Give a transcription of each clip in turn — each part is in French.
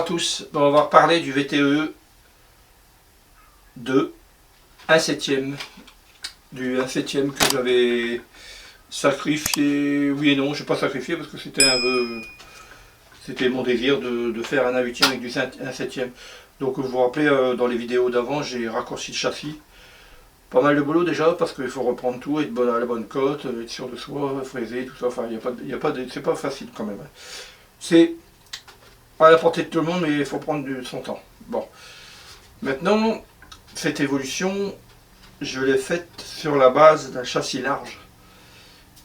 tous, bon, on va reparler du VTE de 1/7, du 1/7 que j'avais sacrifié, oui et non, je n'ai pas sacrifié parce que c'était un vœu, c'était mon désir de faire un 1/8 avec du 1/7. Donc vous vous rappelez, dans les vidéos d'avant, j'ai raccourci le châssis. Pas mal de boulot déjà parce qu'il faut reprendre tout, être à la bonne cote, être sûr de soi, fraiser, tout ça, enfin c'est pas facile quand même. C'est à la portée de tout le monde, mais il faut prendre son temps. Bon. Maintenant, cette évolution, je l'ai faite sur la base d'un châssis large.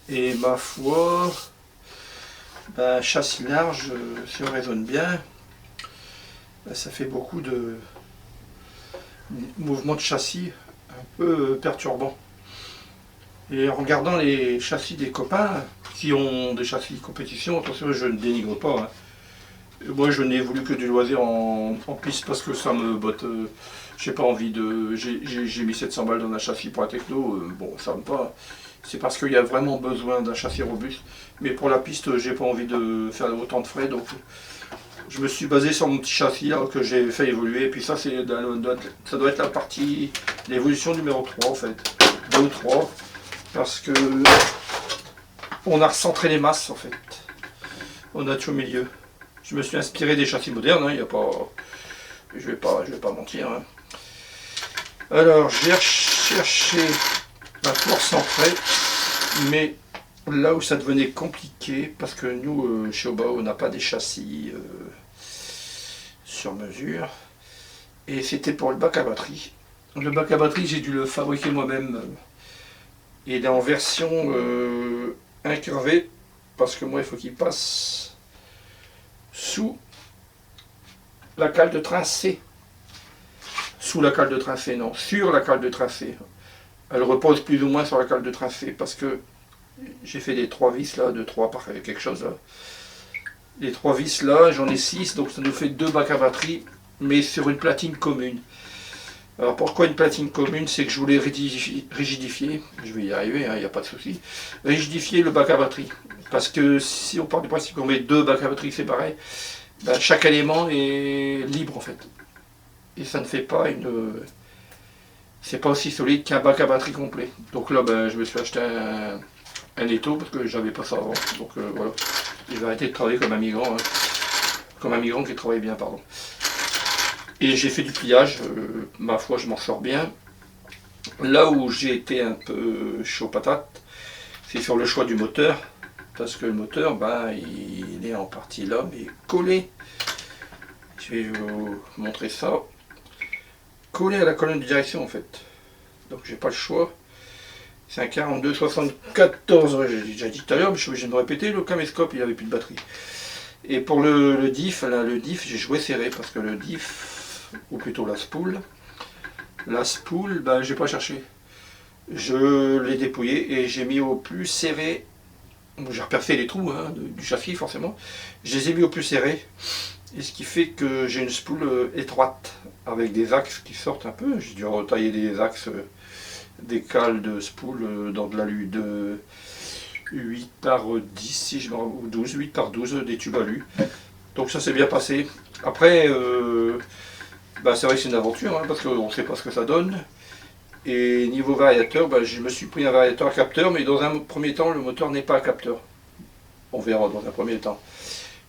Et ma foi, un châssis large, si on raisonne bien, ça fait beaucoup de mouvements de châssis un peu perturbants. Et en regardant les châssis des copains qui ont des châssis de compétition, attention, je ne dénigre pas, hein. Moi je n'ai voulu que du loisir en piste parce que ça me botte. J'ai pas envie de. J'ai mis 700 balles dans un châssis pour la techno, bon ça me pas. C'est parce qu'il y a vraiment besoin d'un châssis robuste. Mais pour la piste, j'ai pas envie de faire autant de frais, donc je me suis basé sur mon petit châssis là, que j'ai fait évoluer. Et puis ça, ça doit être la partie, l'évolution numéro 3 en fait. 2 ou 3. Parce que on a recentré les masses en fait. On a tout au milieu. Je me suis inspiré des châssis modernes, hein, y a pas, je vais pas mentir. Hein. Alors j'ai cherché la force centrée, mais là où ça devenait compliqué, parce que nous chez Obao on n'a pas des châssis sur mesure, et c'était pour le bac à batterie. Le bac à batterie j'ai dû le fabriquer moi-même, et il est en version incurvée, parce que moi il faut qu'il passe sous la cale de tracé. Sous la cale de tracé, non, sur la cale de tracé. Elle repose plus ou moins sur la cale de tracé parce que j'ai fait des 3 vis là, de 3 par quelque chose là. Les 3 vis là, j'en ai 6, donc ça nous fait 2 bacs à batterie, mais sur une platine commune. Alors pourquoi une platine commune? C'est que je voulais rigidifier, je vais y arriver, il n'y a pas de souci, rigidifier le bac à batterie. Parce que si on part du principe qu'on met 2 bacs à batterie séparés, ben chaque élément est libre en fait. Et ça ne fait pas une... C'est pas aussi solide qu'un bac à batterie complet. Donc là, ben, je me suis acheté un étau parce que j'avais pas ça avant. Donc voilà, je vais arrêter de travailler comme un migrant. Hein. Comme un migrant qui travaille bien, pardon. Et j'ai fait du pliage, ma foi je m'en sors bien. Là où j'ai été un peu chaud patate, c'est sur le choix du moteur. Parce que le moteur, ben, il est en partie là, mais collé. Je vais vous montrer ça. Collé à la colonne de direction en fait. Donc j'ai pas le choix. C'est un 42-74, j'ai déjà dit tout à l'heure, mais je suis obligé de me répéter, le caméscope il avait plus de batterie. Et pour le diff, là, le diff j'ai joué serré parce que le diff, ou plutôt la spool, ben, j'ai pas cherché. Je l'ai dépouillé et j'ai mis au plus serré. J'ai repercé les trous hein, du châssis forcément. Je les ai mis au plus serré. Et ce qui fait que j'ai une spool étroite avec des axes qui sortent un peu. J'ai dû retailler des axes, des cales de spool dans de l'alu de 8 par 10, si je me rappelle, ou 12, 8 par 12, des tubes alu. Donc ça s'est bien passé. Après, bah, c'est vrai que c'est une aventure, hein, parce qu'on ne sait pas ce que ça donne. Et niveau variateur, bah, je me suis pris un variateur à capteur, mais dans un premier temps, le moteur n'est pas à capteur. On verra dans un premier temps.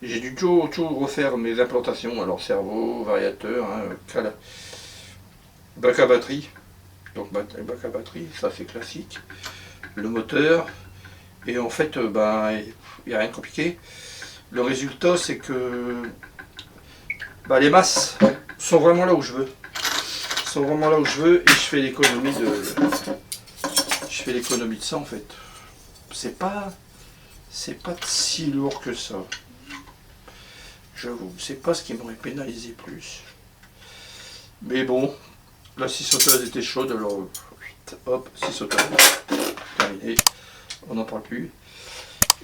J'ai dû tout refaire mes implantations, alors cerveau, variateur, hein, bac à batterie. Donc bac à batterie, ça c'est classique. Le moteur, et en fait, ben, il n'y a rien de compliqué. Le résultat, c'est que ben, les masses sont vraiment là où je veux. Sont vraiment là où je veux, et je fais l'économie de ça en fait. C'est pas si lourd que ça. J'avoue, c'est pas ce qui m'aurait pénalisé plus. Mais bon, la scie sauteuse était chaude, alors hop, scie sauteuse, terminé, on n'en parle plus.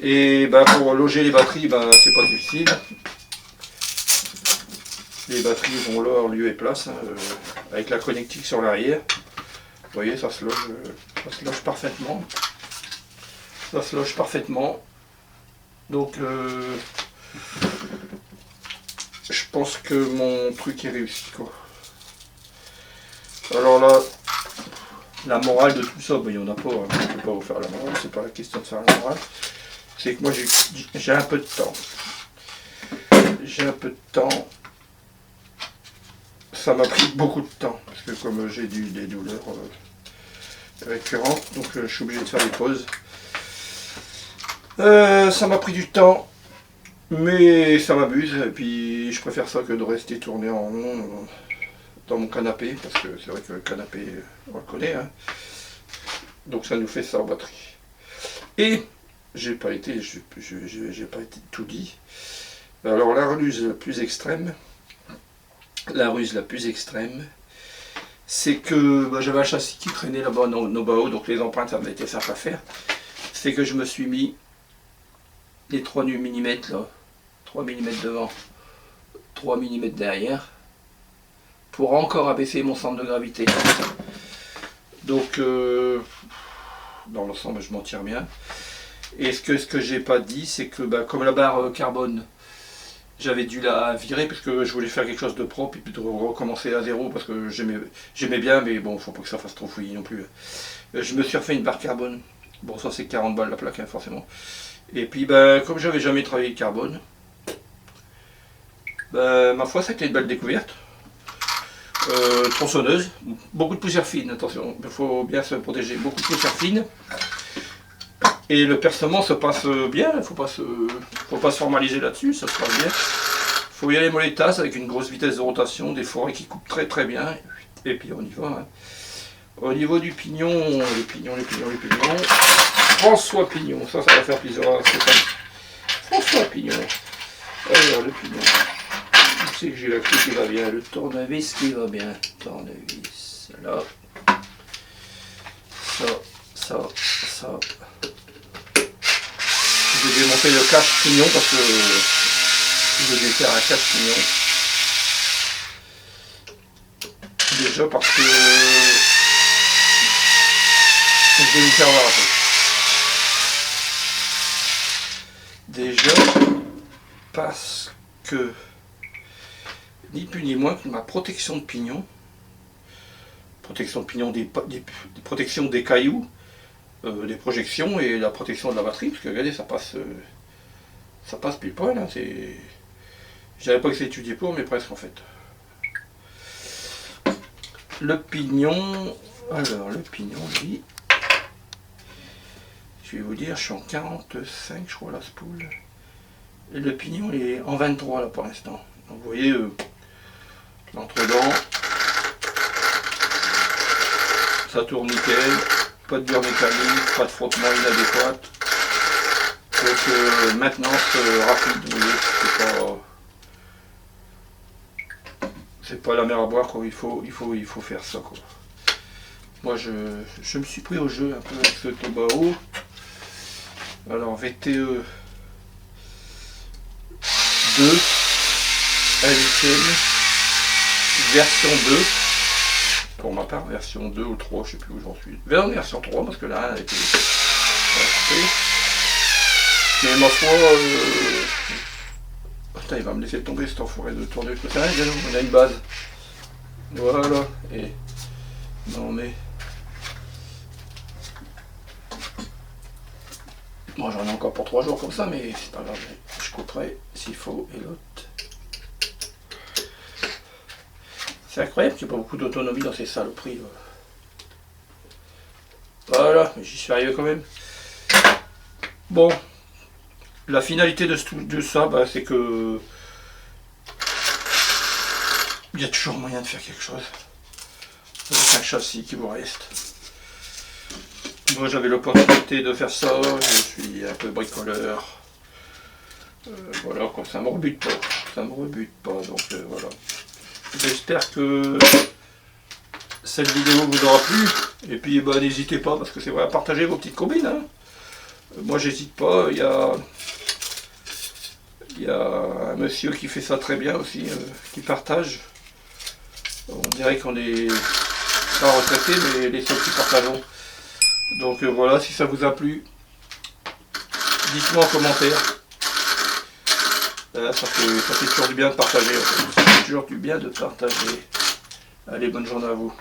Et ben, pour loger les batteries, ben, c'est pas difficile. Les batteries vont là en lieu et place, hein, avec la connectique sur l'arrière. Vous voyez, ça se loge parfaitement. Ça se loge parfaitement. Donc, je pense que mon truc est réussi, quoi. Alors là, la morale de tout ça, ben, il n'y en a pas, hein. Je ne vais pas vous faire la morale, c'est pas la question de faire la morale. C'est que moi j'ai un peu de temps. J'ai un peu de temps. Ça m'a pris beaucoup de temps, parce que comme j'ai des douleurs récurrentes, donc je suis obligé de faire des pauses. Ça m'a pris du temps, mais ça m'abuse, et puis je préfère ça que de rester tourné en rond dans mon canapé, parce que c'est vrai que le canapé, on le connaît, hein. Donc ça nous fait ça en batterie. Et j'ai pas été tout dit. Alors la ruse la plus extrême, c'est que bah, j'avais un châssis qui traînait là-bas au bas haut, donc les empreintes ça m'a été simple à faire. C'est que je me suis mis les 3 mm là, 3 mm devant, 3 mm derrière, pour encore abaisser mon centre de gravité. Donc dans l'ensemble je m'en tire bien. Et ce que j'ai pas dit, c'est que bah, comme la barre carbone, j'avais dû la virer parce que je voulais faire quelque chose de propre et puis de recommencer à zéro parce que j'aimais bien, mais bon, faut pas que ça fasse trop fouillis non plus. Je me suis refait une barre carbone. Bon, ça c'est 40 balles la plaque, hein, forcément. Et puis, ben, comme j'avais jamais travaillé le carbone, ben, ma foi, ça a été une belle découverte. Tronçonneuse, beaucoup de poussière fine, attention, il faut bien se protéger, beaucoup de poussière fine. Et le percement se passe bien, il ne faut pas se formaliser là-dessus, ça se passe bien. Il faut y aller mollet de tasse avec une grosse vitesse de rotation, des forêts qui coupent très très bien, et puis on y va. Hein. Au niveau du pignon, les pignons, François Pignon, ça va faire plaisir à Stéphane. François Pignon, alors le pignon, je sais que j'ai la clé qui va bien, le tournevis qui va bien, tournevis, là, ça. Je vais démonter le cache-pignon parce que je vais faire un cache-pignon. Déjà parce que je vais vous faire voir un peu. Déjà parce que ni plus ni moins que ma protection de pignon, des protections des cailloux, des projections et la protection de la batterie, parce que regardez, ça passe pile poil, hein, je dirais pas que c'est étudié pour, mais presque en fait. Le pignon, lui, je vais vous dire, je suis en 45 je crois la spoule, et le pignon il est en 23 là pour l'instant. Donc vous voyez, l'entre-dents, ça tourne nickel. Pas de dur mécanique, pas de frottement inadéquat. Donc maintenance rapide, vous voyez, c'est pas la mer à boire, quoi. Il faut faire ça, quoi. Moi je me suis pris au jeu un peu avec ce Tobao. Alors VTE 2 LCM version 2. Pour ma part, version 2 ou 3, je sais plus où j'en suis. Version 3, parce que là, elle a été coupée. Mais ma foi, putain, il va me laisser tomber cet enfoiré de tourner. On a une base. Voilà. Et non mais. Moi j'en ai encore pour 3 jours comme ça, mais c'est pas grave. Je couperai s'il faut et l'autre. C'est incroyable qu'il n'y a pas beaucoup d'autonomie dans ces saloperies. Là. Voilà, j'y suis arrivé quand même. Bon, la finalité de ça, bah, c'est que il y a toujours moyen de faire quelque chose. Avec un châssis qui vous reste. Moi j'avais l'opportunité de faire ça, je suis un peu bricoleur. Voilà, quoi, ça me rebute pas. Donc voilà. J'espère que cette vidéo vous aura plu. Et puis bah, n'hésitez pas, parce que c'est vrai, à partager vos petites combines. Hein. Moi j'hésite pas, il y a un monsieur qui fait ça très bien aussi, qui partage. On dirait qu'on est pas retraités, mais les seuls qui partageons. Donc voilà, si ça vous a plu, dites-moi en commentaire. Ça fait toujours du bien de partager. Ça fait toujours du bien de partager. Allez, bonne journée à vous.